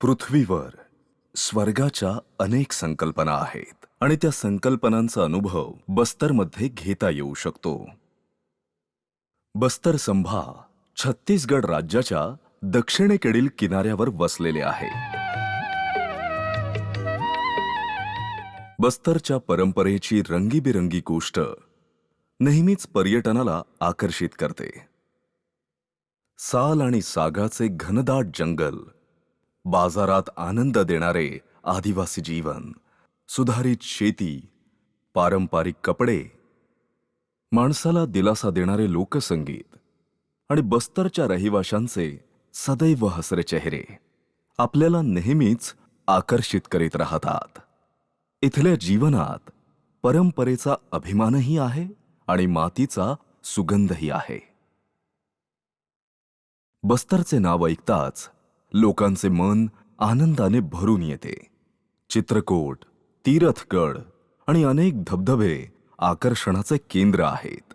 पृथ्वीवर स्वर्गाच्या अनेक संकल्पना आहेत आणि त्या संकल्पनांचा अनुभव बस्तरमध्ये घेता येऊ शकतो. बस्तर संभा छत्तीसगड राज्याच्या दक्षिणेकडील किनाऱ्यावर वसलेले आहे. बस्तरच्या परंपरेची रंगीबिरंगी गोष्ट नेहमीच पर्यटनाला आकर्षित करते. साल आणि सागाचे घनदाट जंगल, बाजारात आनंद देणारे आदिवासी जीवन, सुधारित शेती, पारंपरिक कपडे, माणसाला दिलासा देणारे लोकसंगीत आणि बस्तरच्या रहिवाशांचे सदैव हसरे चेहरे आपल्याला नेहमीच आकर्षित करीत राहतात. इथल्या जीवनात परंपरेचा अभिमानही आहे आणि मातीचा सुगंधही आहे. बस्तरचे नाव ऐकताच लोकांचे मन आनंदाने भरून येते. चित्रकोट, तीरथगड आणि अनेक धबधबे आकर्षणाचे केंद्र आहेत.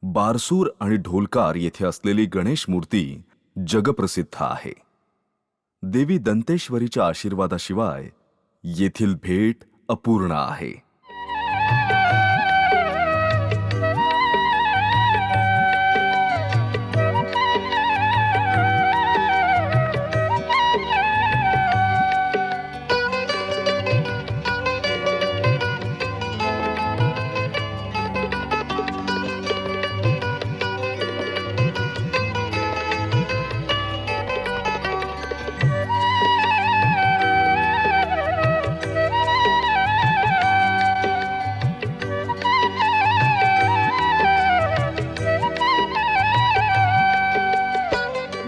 बारसूर आणि ढोलकार येथे असलेली गणेश मूर्ती जगप्रसिद्ध आहे. देवी दंतेश्वरीच्या आशीर्वादाशिवाय येथील भेट अपूर्ण आहे.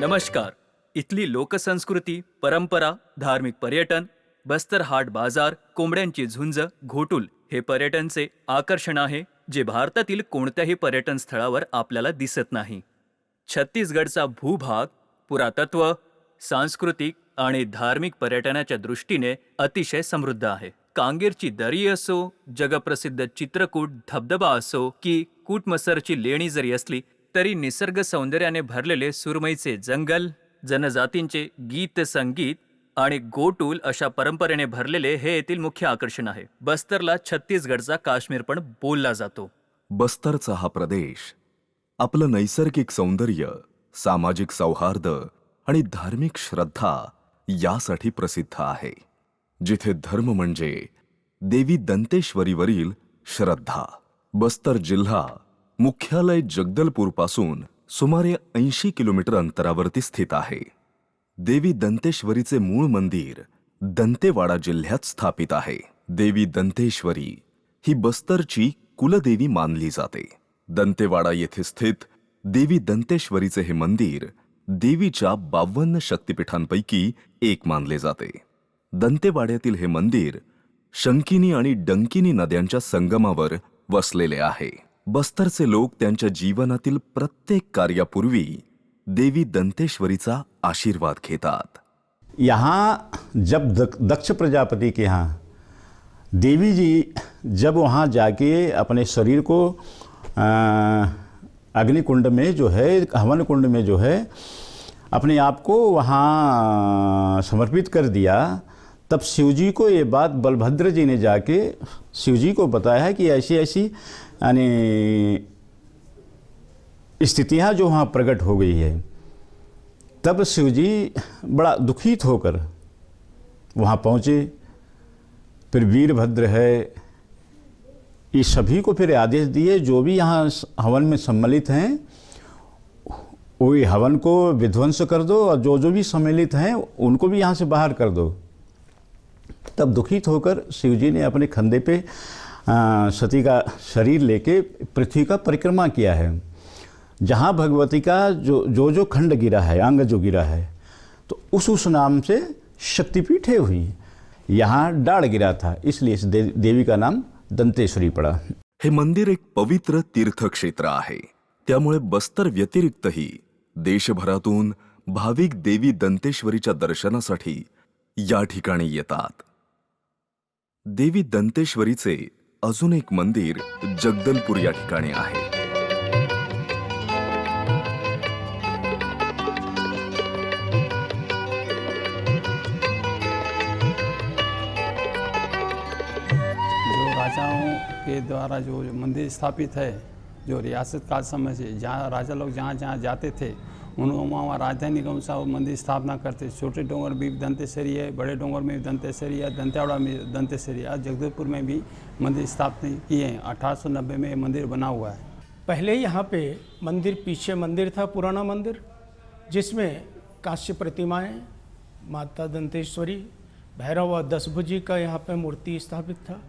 नमस्कार. इथली लोकसंस्कृती, परंपरा, धार्मिक पर्यटन, बस्तर हाट बाजार, कोंबड्यांची झुंज, घोटुल हे पर्यटनचे आकर्षण आहे जे भारतातील कोणत्याही पर्यटन स्थळावर आपल्याला दिसत नाही. छत्तीसगडचा भूभाग पुरातत्व, सांस्कृतिक आणि धार्मिक पर्यटनाच्या दृष्टीने अतिशय समृद्ध आहे. कांगेरची दरी असो, जगप्रसिद्ध चित्रकूट धबधबा असो की कूटमसरची लेणी जरी असली तरी निसर्ग सौंदर्याने भरलेले सुरमईचे जंगल, जनजातींचे गीत संगीत आणि गोटूल अशा परंपरेने भरलेले हे येथील मुख्य आकर्षण आहे. बस्तरला छत्तीसगडचा काश्मीर पण बोलला जातो. बस्तरचा हा प्रदेश आपलं नैसर्गिक सौंदर्य, सामाजिक सौहार्द आणि धार्मिक श्रद्धा यासाठी प्रसिद्ध आहे. जिथे धर्म म्हणजे देवी दंतेश्वरीवरील श्रद्धा. बस्तर जिल्हा मुख्यालय जगदलपूरपासून सुमारे 80 किलोमीटर अंतरावरती स्थित आहे. देवी दंतेश्वरीचे मूळ मंदिर दंतेवाडा जिल्ह्यात स्थापित आहे. देवी दंतेश्वरी ही बस्तरची कुलदेवी मानली जाते. दंतेवाडा येथे स्थित देवी दंतेश्वरीचे हे मंदिर देवीच्या 52 शक्तिपीठांपैकी एक मानले जाते. दंतेवाड्यातील हे मंदिर शंकिनी आणि डंकिनी नद्यांच्या संगमावर वसलेले आहे. बस्तरचे लोक त्यांच्या जीवनातील प्रत्येक कार्यापूर्वी देवी दंतेश्वरीचा आशीर्वाद घेतात. यहाँ जब दक्ष प्रजापति के यहाँ देवी जी जब वहाँ जाके अपने शरीर को अग्निकुंड में जो है, हवन कुंड में जो है अपने आप को वहाँ समर्पित कर दिया, तब शिवजी को ये बात बलभद्र जी ने जाके शिवजी को बताया है कि ऐसी ऐसी यानी स्थितियाँ जो वहाँ प्रकट हो गई है. तब शिवजी बड़ा दुखित होकर वहाँ पहुँचे. फिर वीरभद्र है, इस सभी को फिर आदेश दिए जो भी यहाँ हवन में सम्मिलित हैं वही हवन को विध्वंस कर दो और जो जो भी सम्मिलित हैं उनको भी यहाँ से बाहर कर दो. तब दुखित होकर शिवजी ने अपने कंधे पे सती का शरीर लेके पृथ्वी का परिक्रमा किया है. जहाँ भगवती का जो खंड गिरा है, अंग जो गिरा है, तो उस नाम से शक्तिपीठें हुई। यहाँ डाढ़ गिरा था, इसलिए इस देवी का नाम दंतेश्वरी पड़ा। हे मंदिर एक पवित्र तीर्थक्षेत्र आहे, त्यामुळे बस्तर व्यतिरिक्तही देशभरातून भाविक देवी दंतेश्वरीच्या दर्शनासाठी या ठिकाणी येतात. देवी दंतेश्वरीचे अजून एक मंदिर जगदलपूर या ठिकाणी आहे. जो राजाओं के द्वारा जो मंदिर स्थापित है, जो रियासत काल समय से जहाँ राजा लोग जहाँ जहाँ जाते थे वहाँ राजधानी कौन सा वो मंदिर स्थापना करते। छोटे डोंगर भी दंतेश्वरी है, बड़े डोंगर में भी दंतेश्वरी है, दंतेवाड़ा में दंतेश्वरी है, जगदलपुर में भी मंदिर स्थापित किए हैं। 1890 में ये मंदिर बना हुआ है। पहले यहाँ पे मंदिर, पीछे मंदिर था, पुराना मंदिर, जिसमें कांस्य प्रतिमाएं, माता दंतेश्वरी, भैरव और दशभुजी का यहाँ पे मूर्ति स्थापित था।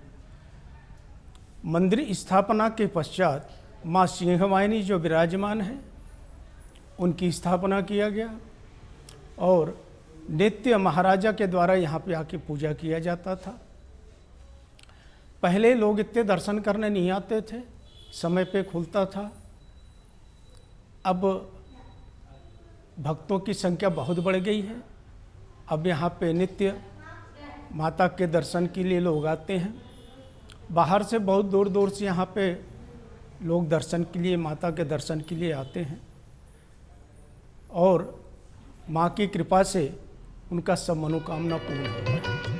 मंदिर स्थापना के पश्चात माँ सिंहवाहिनी जो विराजमान है उनकी स्थापना किया गया और नित्य महाराजा के द्वारा यहाँ पे आके पूजा किया जाता था। पहले लोग इतने दर्शन करने नहीं आते थे, समय पे खुलता था। अब भक्तों की संख्या बहुत बढ़ गई है। अब यहाँ पे नित्य माता के दर्शन के लिए लोग आते हैं। बाहर से बहुत दूर दूर से यहाँ पे लोग दर्शन के लिए, माता के दर्शन के लिए आते हैं और माँ की कृपा से उनका सब मनोकामना पूर्ण होता है।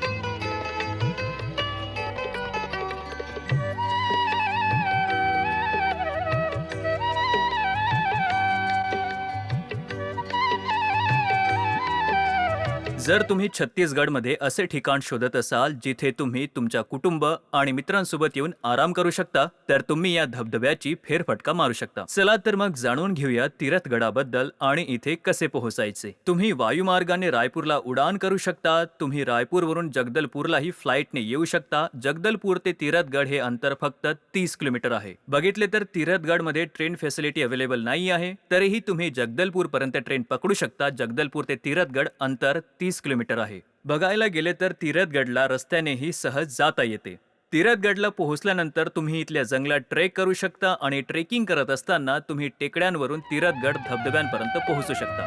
जर तुम्ही छत्तीसगडमध्ये असे ठिकाण शोधत असाल जिथे तुम्ही तुमच्या कुटुंब आणि मित्रांसोबत येऊन आराम करू शकता, तर तुम्ही या धबधब्याची फेरफटका मारू शकता. चला तर मग जाणून घेऊया तीरथगडाबद्दल आणि इथे कसे पोहोचायचे. तुम्ही वायुमार्गाने रायपूरला उडान करू शकता. तुम्ही रायपूरवरून जगदलपूरलाही फ्लाईटने येऊ शकता. जगदलपूर ते तीरथगड हे अंतर फक्त 30 किलोमीटर आहे. बघितले तर तीरथगडमध्ये ट्रेन फॅसिलिटी अवेलेबल नाही आहे, तरीही तुम्ही जगदलपूर पर्यंत ट्रेन पकडू शकता. जगदलपूर ते तीरथगड अंतर 30 किलोमीटर आहे. बघायला गेले तर तीरथगडला रस्त्यानेही सहज जाता येते. तीरथगडला पोहोचल्यानंतर तुम्ही इथल्या जंगलात ट्रेक करू शकता आणि ट्रेकिंग करत असताना तुम्ही टेकड्यांवरून तीरथगड धबधब्यांपर्यंत पोहोचू शकता.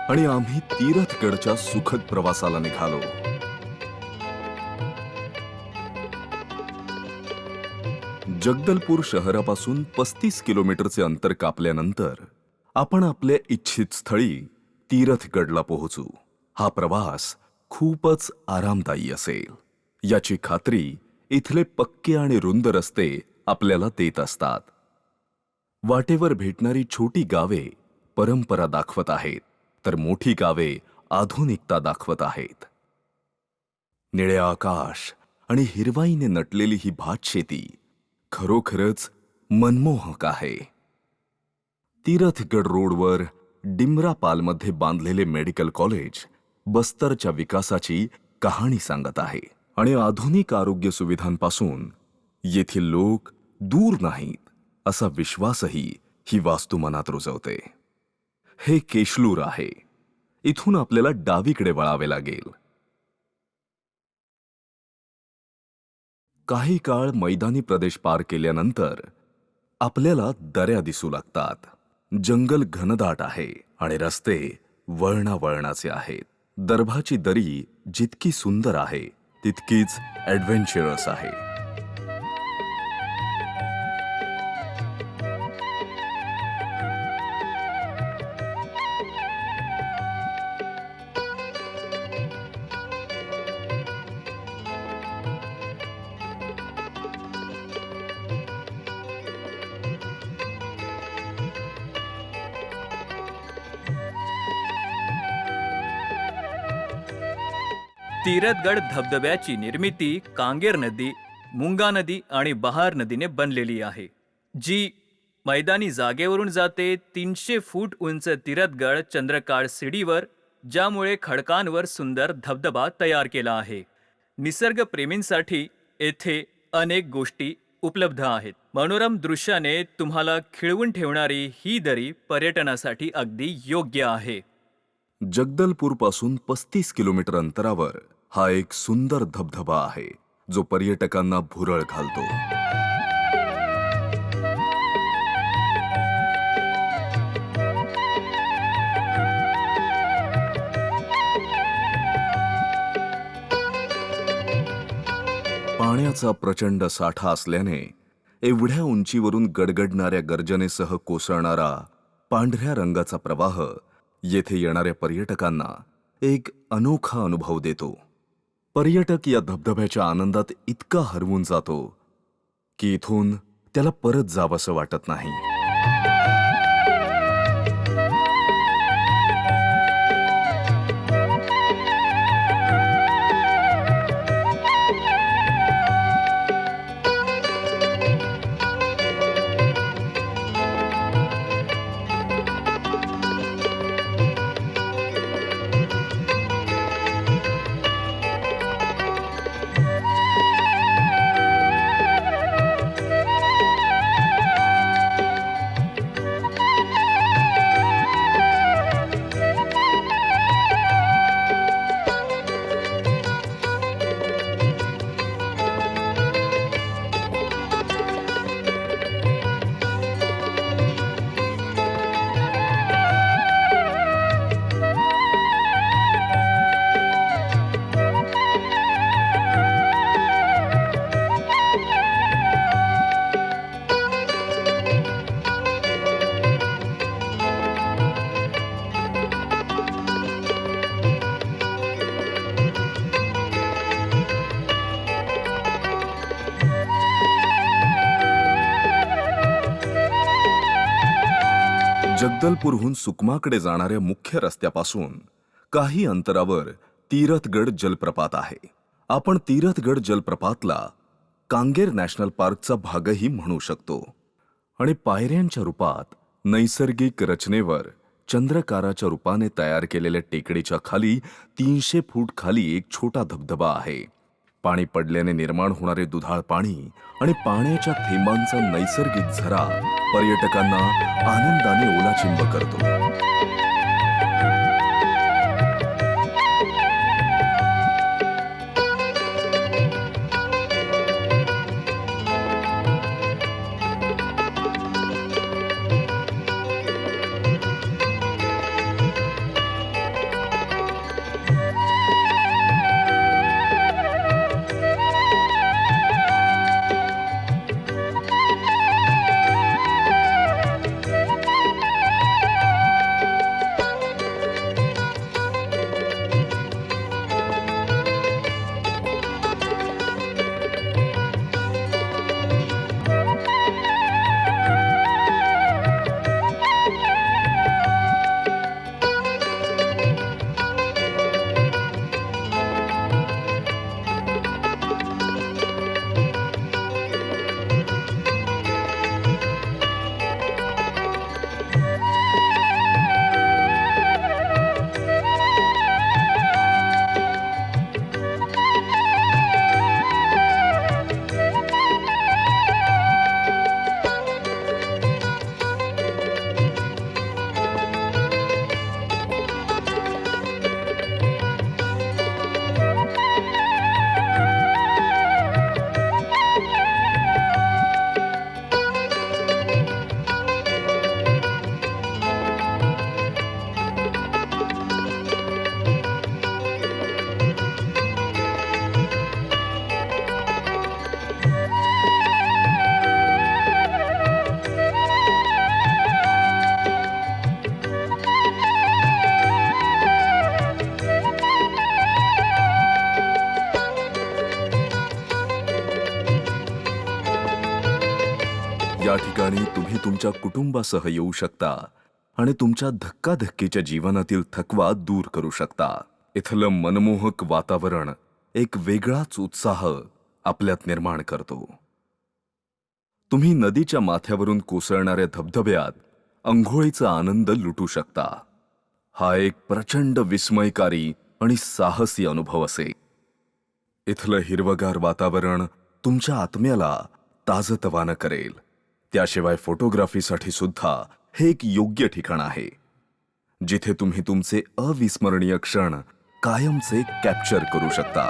आणि आम्ही तीरथगडच्या सुखद प्रवासाला निघालो. जगदलपूर शहरापासून 35 किलोमीटरचे अंतर कापल्यानंतर आपण आपल्या इच्छित स्थळी तीरथगडला पोहोचू. हा प्रवास खूपच आरामदायी असेल याची खात्री इथले पक्के आणि रुंद रस्ते आपल्याला देत असतात. वाटेवर भेटणारी छोटी गावे परंपरा दाखवत आहेत, तर मोठी गावे आधुनिकता दाखवत आहेत. निळे आकाश आणि हिरवाईने नटलेली ही भातशेती खरोखरच मनमोहक आहे. तीरथगड रोडवर डिमरापालमध्ये बांधलेले मेडिकल कॉलेज बस्तरच्या विकासाची कहाणी सांगत आहे आणि आधुनिक आरोग्य सुविधांपासून येथील लोक दूर नाहीत असा विश्वासही ही वास्तू मनात रुजवते. हे केशलूर आहे. इथून आपल्याला डावीकडे वळावे लागेल. काही काळ मैदानी प्रदेश पार केल्यानंतर आपल्याला दऱ्या दिसू लागतात. जंगल घनदाट आहे आणि रस्ते वळणावळणाचे आहेत. दर्भाची दरी जितकी सुंदर आहे तितकीच ॲडव्हेंचरस आहे. तीरथगड धबधब्याची निर्मिती कांगेर नदी, मुंगा नदी आणि बहार नदीने बनलेली आहे, जी मैदानी जागेवरून जाते. 300 फूट उंच तीरथगड चंद्रकाळ शिडीवर, ज्यामुळे खडकांवर सुंदर धबधबा तयार केला आहे. निसर्गप्रेमींसाठी येथे अनेक गोष्टी उपलब्ध आहेत. मनोरम दृश्याने तुम्हाला खिळवून ठेवणारी ही दरी पर्यटनासाठी अगदी योग्य आहे. जगदलपूरपासून 35 किलोमीटर अंतरावर हा एक सुंदर धबधबा आहे जो पर्यटकांना भुरळ घालतो. पाण्याचा प्रचंड साठा असल्याने एवढ्या उंचीवरून गडगडणाऱ्या गर्जनेसह कोसळणारा पांढऱ्या रंगाचा प्रवाह येथे येणाऱ्या पर्यटकांना एक अनोखा अनुभव देतो. पर्यटक या धबधब्याच्या आनंदात इतका हरवून जातो की इथून त्याला परत जावंसं वाटत नाही. जगदलपूरहून सुकमाकडे जाणाऱ्या मुख्य रस्त्यापासून काही अंतरावर तीरथगड जलप्रपात आहे. आपण तीरथगड जलप्रपातला कांगेर नॅशनल पार्कचा भागही म्हणू शकतो. आणि पायऱ्यांच्या रूपात नैसर्गिक रचनेवर चंद्रकाराच्या रूपाने तयार केलेल्या टेकडीच्या खाली 300 फूट खाली एक छोटा धबधबा आहे. पाणी पडल्याने निर्माण होणारे दुधाळ पाणी आणि पाण्याच्या थेंबांचा नैसर्गिक झरा पर्यटकांना आनंदाने ओलाचिंब करतो. या ठिकाणी तुम्ही तुमच्या कुटुंबासह येऊ शकता आणि तुमच्या धक्काधक्कीच्या जीवनातील थकवा दूर करू शकता. इथलं मनमोहक वातावरण एक वेगळाच उत्साह आपल्यात निर्माण करतो. तुम्ही नदीच्या माथ्यावरून कोसळणाऱ्या धबधब्यात अंघोळीचा आनंद लुटू शकता. हा एक प्रचंड विस्मयकारी आणि साहसी अनुभव असेल. इथलं हिरवगार वातावरण तुमच्या आत्म्याला ताजतवानं करेल. त्याशिवाय फोटोग्राफीसाठी सुद्धा हे एक योग्य ठिकाण आहे, जिथे तुम्ही तुमचे अविस्मरणीय क्षण कायमचे कॅप्चर करू शकता.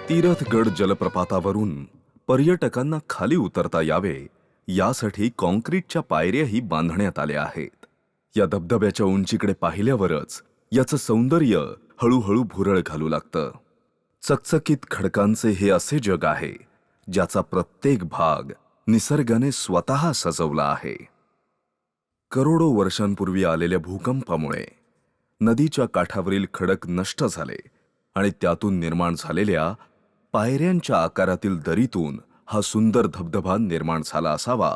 तीरथगड जलप्रपातावरून पर्यटकांना खाली उतरता यावे यासाठी कॉन्क्रीटच्या पायऱ्याही बांधण्यात आल्या आहेत. या धबधब्याच्या उंचीकडे पाहिल्यावरच याचं सौंदर्य हळूहळू भुरळ घालू लागतं. चकचकीत खडकांचे हे असे जग आहे ज्याचा प्रत्येक भाग निसर्गाने स्वतः सजवला आहे. करोडो वर्षांपूर्वी आलेल्या भूकंपामुळे नदीच्या काठावरील खडक नष्ट झाले आणि त्यातून निर्माण झालेल्या पायऱ्यांच्या आकारातील दरीतून हा सुंदर धबधबा निर्माण झाला असावा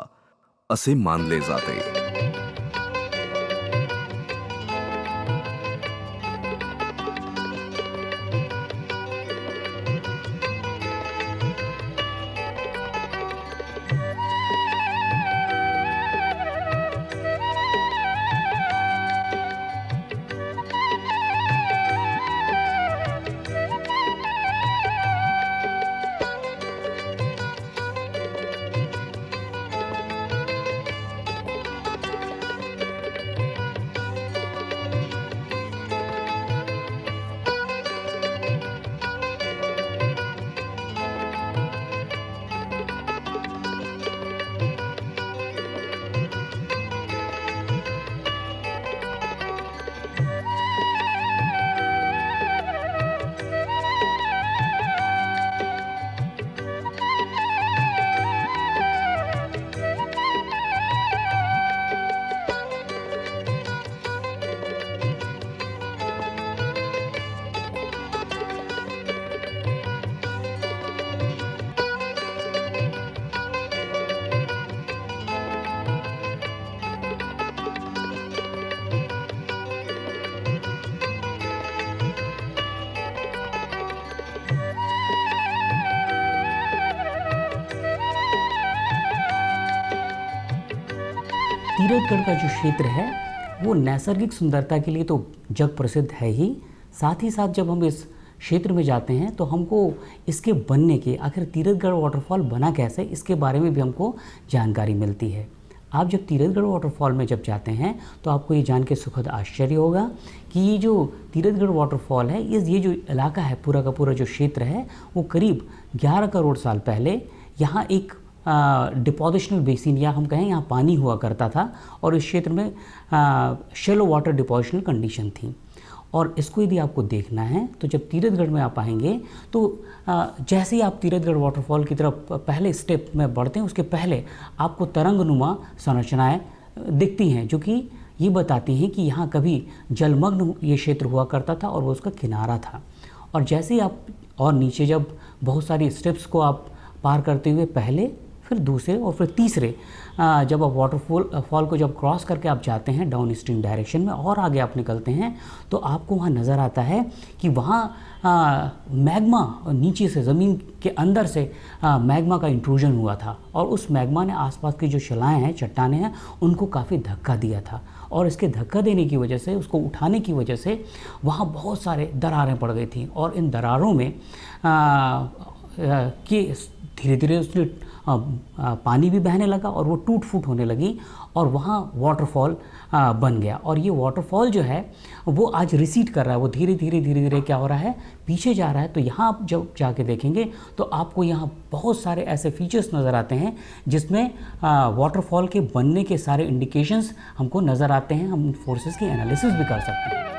असे मानले जाते. तीरथगढ़ का जो क्षेत्र है वो नैसर्गिक सुंदरता के लिए तो जग प्रसिद्ध है ही, साथ ही साथ जब हम इस क्षेत्र में जाते हैं तो हमको इसके बनने के, आखिर तीरथगढ़ वाटरफॉल बना कैसे, इसके बारे में भी हमको जानकारी मिलती है. आप जब तीरथगढ़ वाटरफॉल में जब जाते हैं तो आपको ये जान के सुखद आश्चर्य होगा कि ये जो तीरथगढ़ वाटरफॉल है, ये जो इलाका है, पूरा का पूरा जो क्षेत्र है, वो करीब 11 करोड़ साल पहले यहाँ एक डिपोजिशनल बेसिन, या हम कहें यहाँ पानी हुआ करता था, और इस क्षेत्र में शेलो वाटर डिपोजिशनल कंडीशन थी. और इसको यदि आपको देखना है तो जब तीरथगढ़ में आप आएंगे तो जैसे ही आप तीरथगढ़ वाटरफॉल की तरफ पहले स्टेप में बढ़ते हैं, उसके पहले आपको तरंगनुमा संरचनाएं दिखती हैं जो कि ये बताती हैं कि यहाँ कभी जलमग्न ये क्षेत्र हुआ करता था और वो उसका किनारा था. और जैसे ही आप और नीचे जब बहुत सारी स्टेप्स को आप पार करते हुए पहले, फिर दूसरे और फिर तीसरे, जब आप वाटरफॉल को जब क्रॉस करके आप जाते हैं डाउन स्ट्रीम डायरेक्शन में और आगे आप निकलते हैं तो आपको वहाँ नज़र आता है कि वहाँ मैग्मा नीचे से, ज़मीन के अंदर से मैग्मा का इंट्रूजन हुआ था, और उस मैग्मा ने आसपास की जो शिलाएँ हैं, चट्टानें हैं, उनको काफ़ी धक्का दिया था. और इसके धक्का देने की वजह से, उसको उठाने की वजह से वहाँ बहुत सारे दरारें पड़ गई थी, और इन दरारों में कि धीरे धीरे उसमें पानी भी बहने लगा और वो टूट फूट होने लगी, और वहाँ वाटरफॉल बन गया. और ये वाटरफॉल जो है वो आज रिसीड कर रहा है, वो धीरे धीरे क्या हो रहा है, पीछे जा रहा है. तो यहाँ आप जब जाके देखेंगे तो आपको यहाँ बहुत सारे ऐसे फीचर्स नज़र आते हैं जिसमें वाटरफॉल के बनने के सारे इंडिकेशंस हमको नज़र आते हैं. हम फोर्सेस की एनालिसिस भी कर सकते हैं.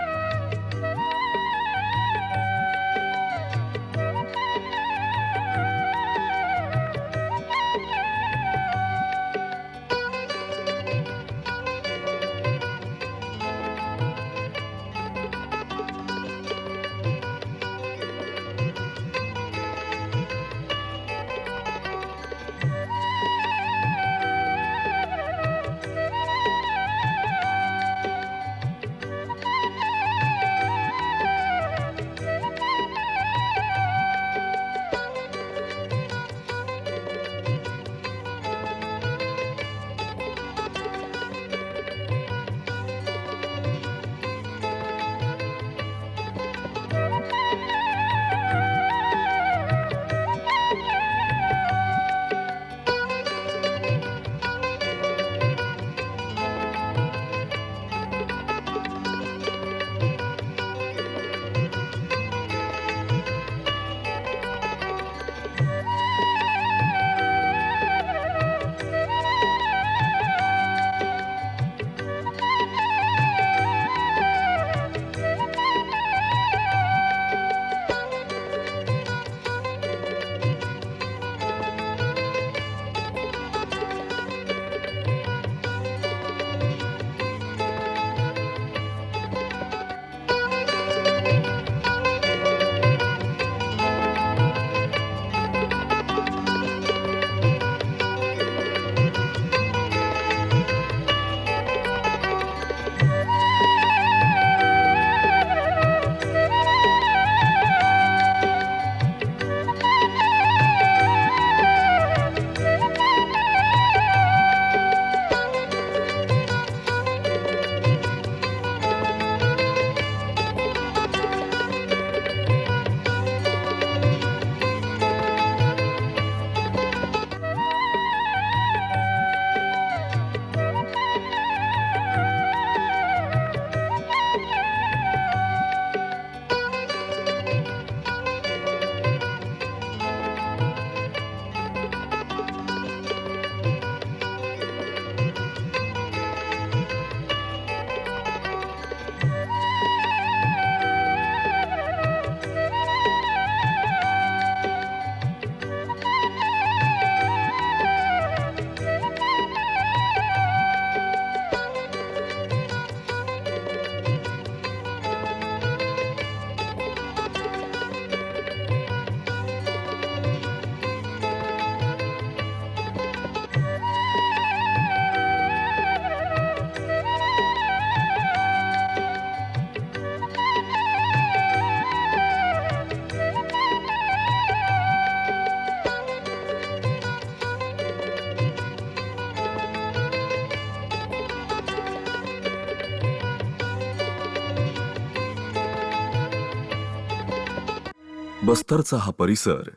बस्तरचा हा परिसर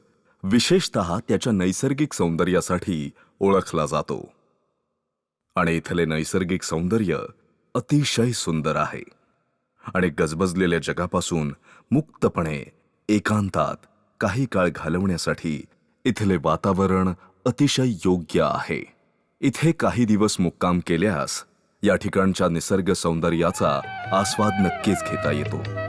विशेषतः त्याच्या नैसर्गिक सौंदर्यासाठी ओळखला जातो आणि इथले नैसर्गिक सौंदर्य अतिशय सुंदर आहे आणि गजबजलेल्या जगापासून मुक्तपणे एकांतात काही काळ घालवण्यासाठी इथले वातावरण अतिशय योग्य आहे. इथे काही दिवस मुक्काम केल्यास या ठिकाणच्या निसर्ग सौंदर्याचा आस्वाद नक्कीच घेता येतो.